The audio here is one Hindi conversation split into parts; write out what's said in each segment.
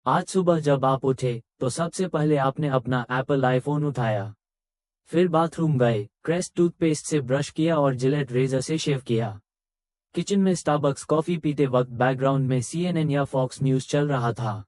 आज सुबह जब आप उठे तो सबसे पहले आपने अपना एप्पल आईफोन उठाया, फिर बाथरूम गए, क्रेस्ट टूथपेस्ट से ब्रश किया और जिलेट रेजर से शेव किया। किचन में स्टारबक्स कॉफी पीते वक्त बैकग्राउंड में CNN या फॉक्स न्यूज चल रहा था।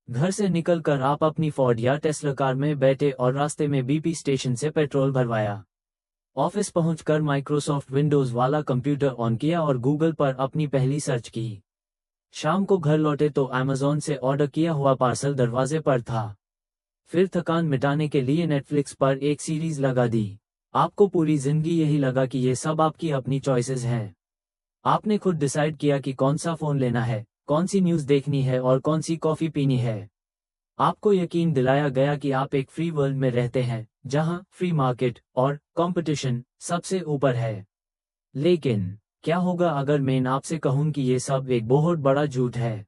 घर से निकलकर आप अपनी फोर्ड या टेस्ला कार में बैठे और रास्ते में BP स्टेशन से पेट्रोल भरवाया। ऑफिस पहुंचकर माइक्रोसॉफ्ट विंडोज वाला कंप्यूटर ऑन किया और गूगल पर अपनी पहली सर्च की। शाम को घर लौटे तो अमेज़न से ऑर्डर किया हुआ पार्सल दरवाजे पर था। फिर थकान मिटाने के लिए नेटफ्लिक्स पर एक सीरीज लगा दी। आपको पूरी जिंदगी यही लगा कि ये सब आपकी अपनी चॉइसेस हैं। आपने खुद डिसाइड किया कि कौन सा फोन लेना है, कौन सी न्यूज़ देखनी है और कौन सी कॉफी पीनी है। आपको यकीन दिलाया गया कि आप एक फ्री वर्ल्ड में रहते हैं, जहां फ्री मार्केट और कंपटीशन सबसे ऊपर है। लेकिन क्या होगा अगर मैं आपसे कहूं कि ये सब एक बहुत बड़ा झूठ है?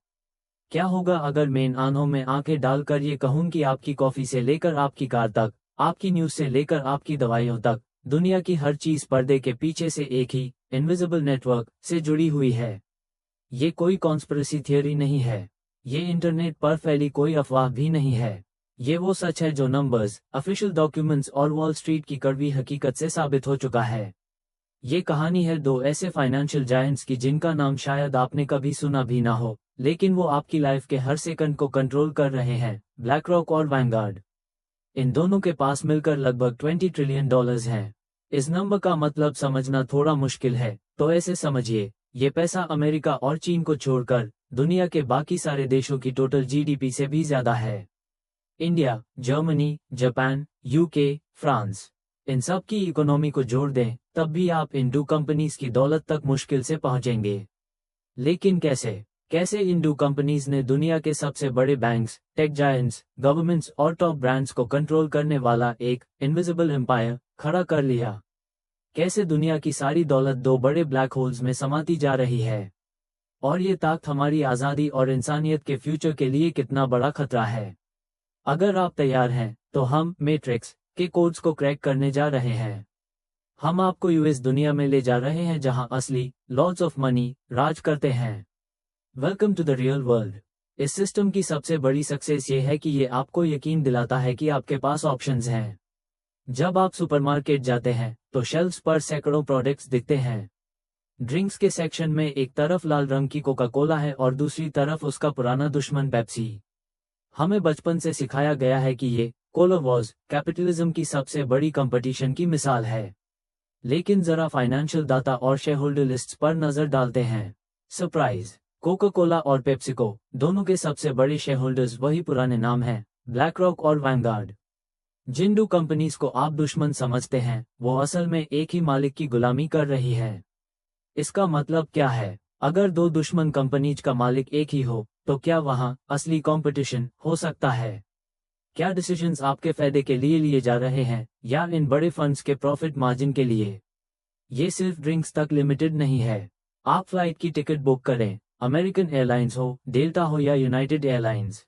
क्या होगा अगर मैं आंखों में आंखें डालकर ये कहूं कि आपकी कॉफी से लेकर आपकी कार तक, आपकी न्यूज़ से लेकर आपकी दवाइयों तक, दुनिया की हर चीज पर्दे के पीछे से एक ही इनविजिबल नेटवर्क से जुड़ी हुई है? ये कोई कॉन्स्पिरेसी थियरी नहीं है। ये इंटरनेट पर फैली कोई अफवाह भी नहीं है। ये वो सच है जो नंबर्स, ऑफिशियल डॉक्यूमेंट्स और वॉल स्ट्रीट की कड़वी हकीकत से साबित हो चुका है। ये कहानी है दो ऐसे फाइनेंशियल जायंट्स की जिनका नाम शायद आपने कभी सुना भी ना हो, लेकिन वो आपकी लाइफ के हर सेकंड को कंट्रोल कर रहे हैं, ब्लैकरॉक और वैनगार्ड। इन दोनों के पास मिलकर लगभग $20 ट्रिलियन हैं। इस नंबर का मतलब समझना थोड़ा मुश्किल है, तो ऐसे समझिए, ये पैसा अमेरिका और चीन को छोड़कर दुनिया के बाकी सारे देशों की टोटल GDP से भी ज्यादा है। India, Germany, Japan, UK, France, इन सब की इकोनॉमी को जोड़ दें तब भी आप इन दो कंपनीज की दौलत तक मुश्किल से पहुंचेंगे। लेकिन कैसे इन दो कंपनीज ने दुनिया के सबसे बड़े बैंक्स, टेक जायंट्स, गवर्नमेंट्स और टॉप ब्रांड्स को कंट्रोल करने वाला एक इनविजिबल एम्पायर खड़ा कर लिया? कैसे दुनिया की सारी दौलत दो बड़े ब्लैक होल्स में समाती जा रही है? और ये ताकत हमारी आज़ादी और इंसानियत के फ्यूचर के लिए कितना बड़ा खतरा है? अगर आप तैयार हैं, तो हम मैट्रिक्स के कोड्स को क्रैक करने जा रहे हैं। हम आपको यूएस दुनिया में ले जा रहे हैं जहां असली लॉर्ड्स ऑफ मनी राज करते हैं। Welcome to the real world. इस सिस्टम की सबसे बड़ी सक्सेस ये है कि ये आपको यकीन दिलाता है कि आपके पास ऑप्शंस हैं। जब आप सुपरमार्केट जाते हैं तो शेल्फ्स पर सैकड़ों प्रोडक्ट्स दिखते हैं। ड्रिंक्स के सेक्शन में एक तरफ लाल रंग की कोका कोला है और दूसरी तरफ उसका पुराना दुश्मन पेप्सी। हमें बचपन से सिखाया गया है कि ये कोला वॉज कैपिटलिज्म की सबसे बड़ी कंपटीशन की मिसाल है। लेकिन जरा फाइनेंशियल डाटा और शेयरहोल्डर लिस्ट्स पर नजर डालते हैं। सरप्राइज, कोका कोला और पेप्सिको दोनों के सबसे बड़े शेयरहोल्डर्स वही पुराने नाम हैं, ब्लैकरॉक और वैनगार्ड। जिन दो कंपनीज को आप दुश्मन समझते हैं, वो असल में एक ही मालिक की गुलामी कर रही है। इसका मतलब क्या है? अगर दो दुश्मन कंपनीज का मालिक एक ही हो, तो क्या वहां असली कंपटीशन हो सकता है? क्या डिसीजंस आपके फायदे के लिए लिए जा रहे हैं या इन बड़े फंड्स के प्रॉफिट मार्जिन के लिए? ये सिर्फ ड्रिंक्स तक लिमिटेड नहीं है। आप फ्लाइट की टिकट बुक करें, अमेरिकन एयरलाइंस हो, डेल्टा हो या यूनाइटेड एयरलाइंस,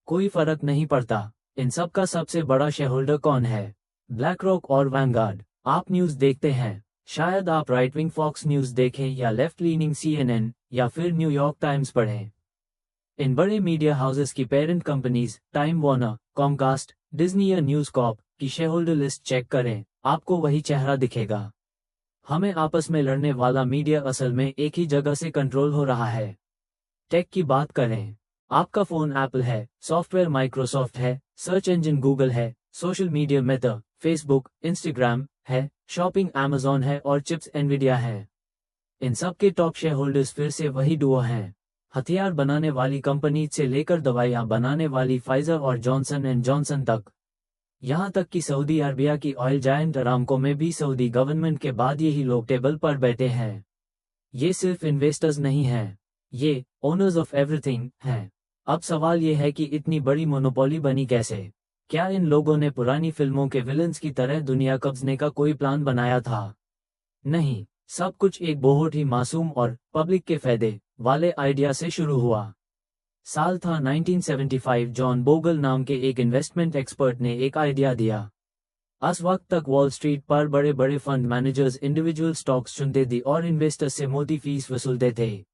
कोई फर्क नहीं पड़ता। इन सब का सबसे बड़ा शेयरहोल्डर कौन है? ब्लैकरॉक और वैनगार्ड। आप न्यूज़ देखते हैं, शायद आप राइट विंग फॉक्स न्यूज़ देखें या लेफ्ट लीनिंग CNN या फिर न्यूयॉर्क टाइम्स पढ़ें। इन बड़े मीडिया हाउसेस की parent companies time Warner, Comcast, Disney या न्यूज़ कॉर्प की शेयरहोल्डर लिस्ट चेक करें, आपको वही चेहरा दिखेगा। हमें आपस में लड़ने वाला मीडिया असल में एक ही जगह से कंट्रोल हो रहा है। टेक की बात करें, आपका फोन एप्पल है, सॉफ्टवेयर माइक्रोसॉफ्ट है, सर्च इंजन गूगल है, social media Meta, Facebook, Instagram है, शॉपिंग अमेज़न है और चिप्स एनवीडिया है। इन सब के टॉप शेयर होल्डर्स फिर से वही डुओ हैं। हथियार बनाने वाली कंपनी से लेकर दवाइयां बनाने वाली फाइजर और जॉनसन एंड जॉनसन तक, यहां तक कि सऊदी अरबिया की ऑयल जायंट अरामको में भी सऊदी गवर्नमेंट के बाद यही लोग टेबल पर बैठे हैं। ये सिर्फ इन्वेस्टर्स नहीं हैं, ये ओनर्स ऑफ एवरीथिंग हैं। अब सवाल ये है कि इतनी बड़ी मोनोपोली बनी कैसे? क्या इन लोगों ने पुरानी फिल्मों के विलन्स की तरह दुनिया कब्जने का कोई प्लान बनाया था? नहीं, सब कुछ एक बहुत ही मासूम और पब्लिक के फायदे वाले आइडिया से शुरू हुआ। साल था 1975। जॉन बोगल नाम के एक इन्वेस्टमेंट एक्सपर्ट ने एक आइडिया दिया। उस वक्त तक वॉल स्ट्रीट पर बड़े बड़े फंड मैनेजर्स इंडिविजुअल स्टॉक्स चुनते थे और इन्वेस्टर्स से मोटी फीस वसूलते थे।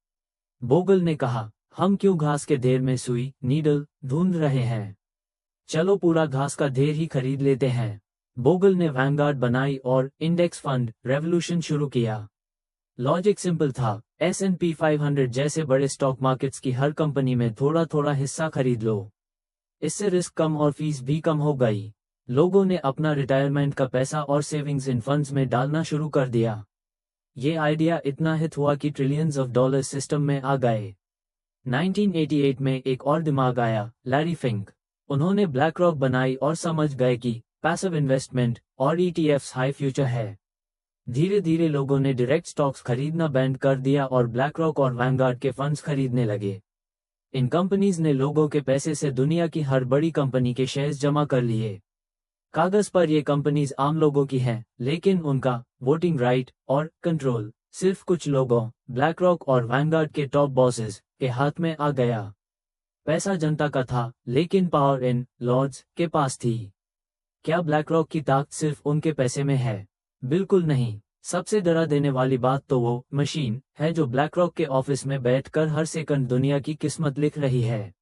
बोगल ने कहा, हम क्यों घास के ढेर में सुई नीडल ढूंढ रहे हैं? चलो पूरा घास का ढेर ही खरीद लेते हैं। बोगल ने वैनगार्ड बनाई और इंडेक्स फंड रेवोल्यूशन शुरू किया। लॉजिक सिंपल था, S&P 500 जैसे बड़े स्टॉक मार्केट्स की हर कंपनी में थोड़ा थोड़ा हिस्सा खरीद लो। इससे रिस्क कम और फीस भी कम हो गई। लोगों ने अपना रिटायरमेंट का पैसा और सेविंग्स इन फंड्स में डालना शुरू कर दिया। ये आइडिया इतना हिट हुआ कि ट्रिलियंस ऑफ डॉलर सिस्टम में आ गए। 1988 में एक और दिमाग आया, लैरी फिंक। उन्होंने ब्लैक रॉक बनाई और समझ गए कि पैसिव इन्वेस्टमेंट और ETFs हाई फ्यूचर है। धीरे धीरे लोगों ने डायरेक्ट स्टॉक्स खरीदना बैंड कर दिया और ब्लैक रॉक और वैनगार्ड के फंड्स खरीदने लगे। इन कंपनीज ने लोगों के पैसे से दुनिया की हर बड़ी कंपनी के शेयर्स जमा कर लिए। कागज पर ये कंपनीज आम लोगों की हैं, लेकिन उनका वोटिंग राइट और कंट्रोल सिर्फ कुछ लोगों, ब्लैक रॉक और वैनगार्ड के टॉप बॉसेस के हाथ में आ गया। पैसा जनता का था, लेकिन पावर इन लॉर्ड्स के पास थी। क्या ब्लैक रॉक की ताकत सिर्फ उनके पैसे में है? बिल्कुल नहीं। सबसे डरा देने वाली बात तो वो मशीन है जो ब्लैक रॉक के ऑफिस में बैठकर हर सेकंड दुनिया की किस्मत लिख रही है।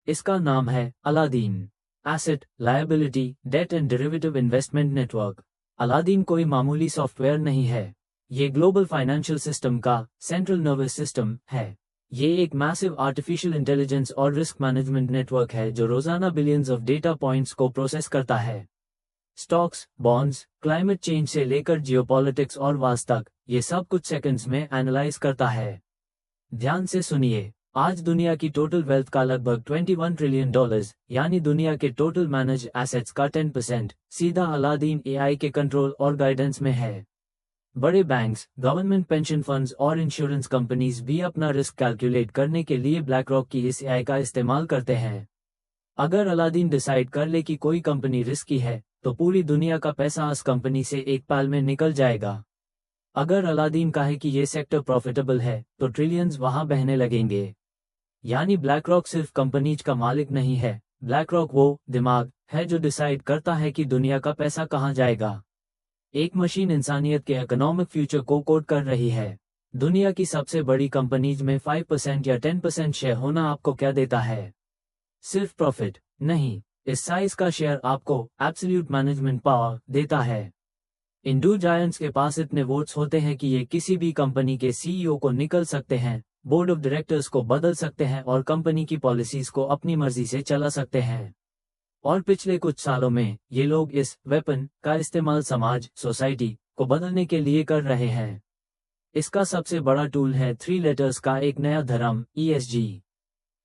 इसका नाम है Aladdin. Asset, liability, debt and derivative investment network. Aladdin कोई मामूली सॉफ्टवेयर नहीं है। ये ग्लोबल फाइनेंशियल सिस्टम का सेंट्रल नर्वस सिस्टम है। ये एक मैसिव आर्टिफिशियल इंटेलिजेंस और रिस्क मैनेजमेंट नेटवर्क है जो रोजाना बिलियंस ऑफ डेटा पॉइंट्स को प्रोसेस करता है। स्टॉक्स, बॉन्ड्स, क्लाइमेट चेंज से लेकर जियोपॉलिटिक्स और वार तक, ये सब कुछ सेकंड्स में एनालाइज करता है। ध्यान से सुनिए, आज दुनिया की टोटल वेल्थ का लगभग $21 ट्रिलियन, यानी दुनिया के टोटल मैनेज एसेट्स का 10% सीधा अलादीन AI के कंट्रोल और गाइडेंस में है। बड़े बैंक्स, गवर्नमेंट पेंशन फंड्स और इंश्योरेंस कंपनीज भी अपना रिस्क कैलकुलेट करने के लिए ब्लैक रॉक की इस AI का इस्तेमाल करते हैं। अगर अलादीन डिसाइड कर ले कि कोई कंपनी रिस्की है, तो पूरी दुनिया का पैसा उस कंपनी से एक पल में निकल जाएगा। अगर अलादीन कहे कि ये सेक्टर प्रॉफिटेबल है, तो ट्रिलियंस वहां बहने लगेंगे। यानी ब्लैक रॉक सिर्फ कंपनीज का मालिक नहीं है, ब्लैक रॉक वो दिमाग है जो डिसाइड करता है कि दुनिया का पैसा कहां जाएगा। एक मशीन इंसानियत के इकोनॉमिक फ्यूचर को कोड कर रही है। दुनिया की सबसे बड़ी कंपनीज में 5% या 10% शेयर होना आपको क्या देता है? सिर्फ प्रॉफिट नहीं, इस साइज का शेयर आपको एब्सोल्यूट मैनेजमेंट पावर देता है। इंडू जायंट्स के पास इतने वोट्स होते हैं कि ये किसी भी कंपनी के CEO को निकल सकते हैं, बोर्ड ऑफ डायरेक्टर्स को बदल सकते हैं और कंपनी की पॉलिसीज को अपनी मर्जी से चला सकते हैं। और पिछले कुछ सालों में ये लोग इस वेपन का इस्तेमाल समाज, सोसाइटी को बदलने के लिए कर रहे हैं। इसका सबसे बड़ा टूल है 3 लेटर्स का एक नया धर्म, ESG,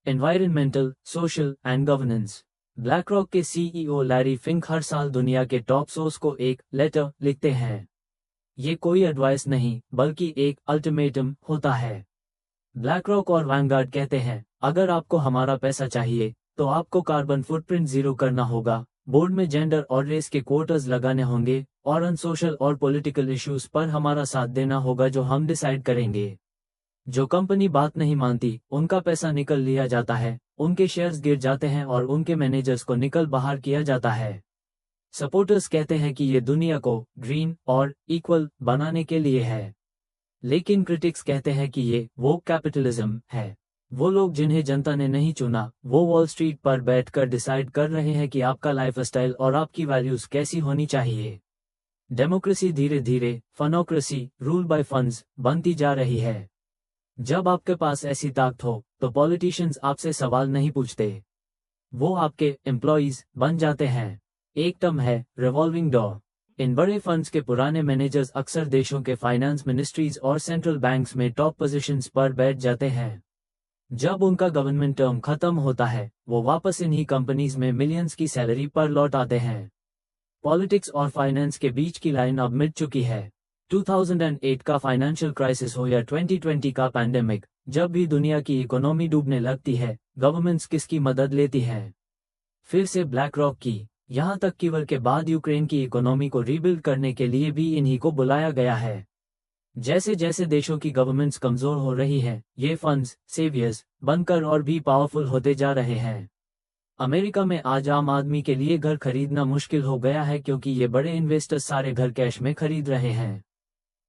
environmental, social and governance. Black rock के CEO लैरी फिंक हर साल दुनिया के टॉप सोर्स को एक लेटर लिखते हैं। ये कोई एडवाइस नहीं, बल्कि एक अल्टीमेटम होता है। ब्लैक रॉक और वैनगार्ड कहते हैं, अगर आपको हमारा पैसा चाहिए, तो आपको कार्बन फुटप्रिंट जीरो करना होगा, बोर्ड में जेंडर और रेस के क्वोटर्स लगाने होंगे, और अनसोशल और पॉलिटिकल इश्यूज पर हमारा साथ देना होगा जो हम डिसाइड करेंगे। जो कंपनी बात नहीं मानती, उनका पैसा निकल लिया जाता है, उनके शेयर्स गिर जाते हैं और उनके मैनेजर्स को निकल बाहर किया जाता है। सपोर्टर्स कहते हैं कि ये दुनिया को ग्रीन और इक्वल बनाने के लिए है, लेकिन क्रिटिक्स कहते हैं कि ये वो कैपिटलिज्म है। वो लोग जिन्हें जनता ने नहीं चुना, वो वॉल स्ट्रीट पर बैठकर डिसाइड कर रहे हैं कि आपका लाइफस्टाइल और आपकी वैल्यूज कैसी होनी चाहिए। डेमोक्रेसी धीरे धीरे फनोक्रेसी, रूल बाय फंड्स, बनती जा रही है। जब आपके पास ऐसी ताकत हो, तो पॉलिटिशियंस आपसे सवाल नहीं पूछते, वो आपके एम्प्लॉइज बन जाते हैं। एक टर्म है रिवॉल्विंग डोर। इन बड़े फंड्स के पुराने मैनेजर्स अक्सर देशों के फाइनेंस मिनिस्ट्रीज और सेंट्रल बैंक्स में टॉप पोजीशंस पर बैठ जाते हैं। जब उनका गवर्नमेंट टर्म खत्म होता है, वो वापस इन्हीं कंपनीज में मिलियंस की सैलरी पर लौट आते हैं। पॉलिटिक्स और फाइनेंस के बीच की लाइन अब मिट चुकी है। 2008 का फाइनेंशियल क्राइसिस हो या 2020 का पैंडेमिक, जब भी दुनिया की इकोनॉमी डूबने लगती है, गवर्नमेंट्स किसकी मदद लेती हैं? फिर से ब्लैक रॉक की। यहाँ तक कि वॉर के बाद यूक्रेन की इकोनॉमी को रीबिल्ड करने के लिए भी इन्हीं को बुलाया गया है। जैसे जैसे देशों की गवर्नमेंट्स कमजोर हो रही हैं, ये फंड्स सेवियर्स बनकर और भी पावरफुल होते जा रहे हैं। अमेरिका में आज आम आदमी के लिए घर खरीदना मुश्किल हो गया है क्योंकि ये बड़े इन्वेस्टर्स सारे घर कैश में खरीद रहे हैं।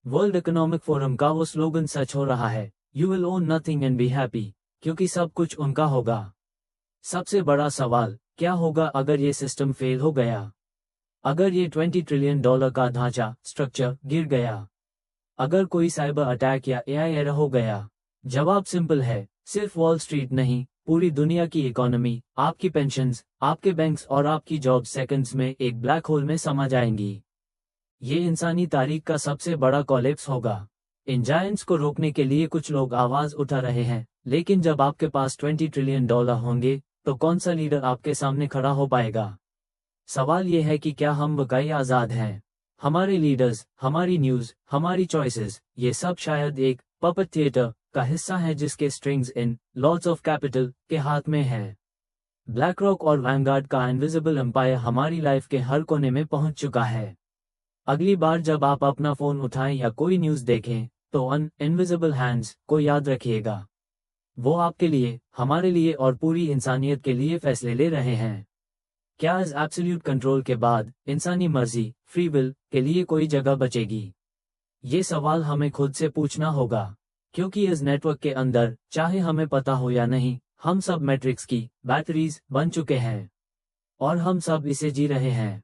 वर्ल्ड इकोनॉमिक फोरम का वो स्लोगन सच हो रहा है, you will own nothing and be happy. क्योंकि सब कुछ उनका होगा। सबसे बड़ा सवाल, क्या होगा अगर ये सिस्टम फेल हो गया? अगर ये $20 ट्रिलियन का ढांचा स्ट्रक्चर गिर गया? अगर कोई साइबर अटैक या एआई एरर हो गया? जवाब सिंपल है, सिर्फ वॉल स्ट्रीट नहीं, पूरी दुनिया की इकोनॉमी, आपकी पेंशन्स, आपके बैंक्स और आपकी जॉब सेकंड्स में एक ब्लैक होल में समा जाएंगी। ये इंसानी तारीख का सबसे बड़ा कोलैप्स होगा। इन जायंट्स को रोकने के लिए कुछ लोग आवाज उठा रहे हैं, लेकिन जब आपके पास $20 ट्रिलियन होंगे, तो कौन सा लीडर आपके सामने खड़ा हो पाएगा? सवाल ये है कि क्या हम वाकई आज़ाद हैं? हमारे लीडर्स, हमारी न्यूज़, हमारी चॉइसेस, ये सब शायद एक पपेट थिएटर का हिस्सा है जिसके strings in lords of capital के हाथ में हैं। ब्लैक रॉक और वैनगार्ड का इनविजिबल एम्पायर हमारी लाइफ के हर कोने में पहुंच चुका है। अगली बार जब आप अपना फोन उठाएं या कोई न्यूज़ देखें, तो अन इनविजिबल हैंड्स को याद रखिएगा। वो आपके लिए, हमारे लिए और पूरी इंसानियत के लिए फैसले ले रहे हैं। क्या इस एब्सोल्यूट कंट्रोल के बाद इंसानी मर्जी, फ्री विल के लिए कोई जगह बचेगी? ये सवाल हमें खुद से पूछना होगा, क्योंकि इस नेटवर्क के अंदर, चाहे हमें पता हो या नहीं, हम सब मैट्रिक्स की बैटरीज बन चुके हैं और हम सब इसे जी रहे हैं।